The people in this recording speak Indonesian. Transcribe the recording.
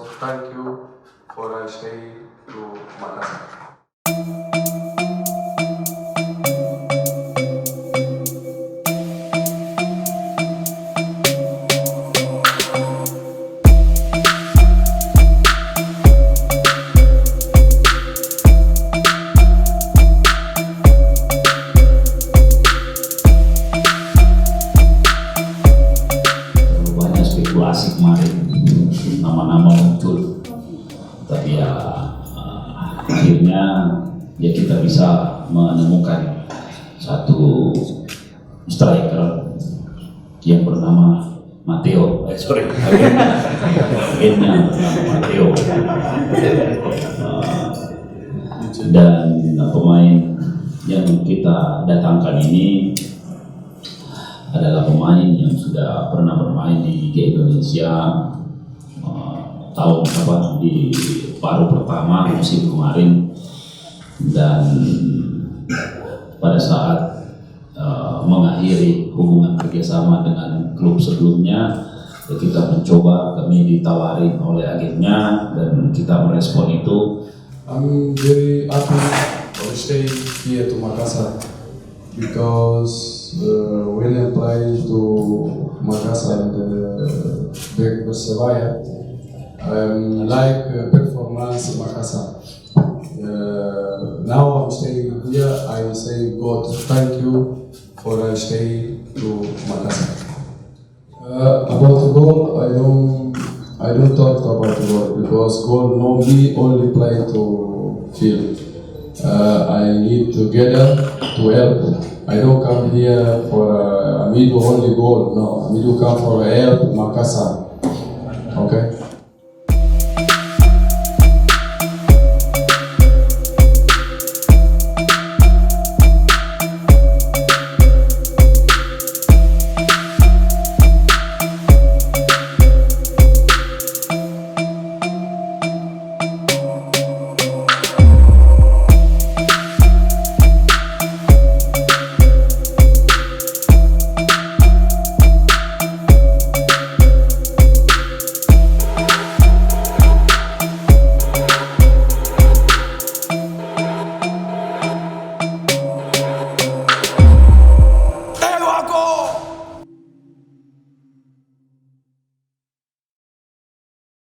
got thank you for I stay to Makassar. Spekulasi kemarin, nama-nama muncul, tapi ya akhirnya ya kita bisa menemukan satu striker yang bernama Matteo, agennya bernama Matteo, dan pemain yang kita datangkan ini adalah pemain yang sudah pernah bermain di Liga Indonesia tahun di paruh pertama musim kemarin, dan pada saat mengakhiri hubungan kerjasama dengan klub sebelumnya, kita mencoba, kami ditawarin oleh agennya dan kita merespon itu. I'm very happy to stay here to Makassar because when I play to Makassar and back Persebaya, like performance Makassar. Now I'm staying here. I say God, thank you for I stay to Makassar. About the goal, I don't talk about the goal because goal normally only play to field. I need together to help. I don't come here for Amido only goal. No, Amido come for help Makassar. Okay.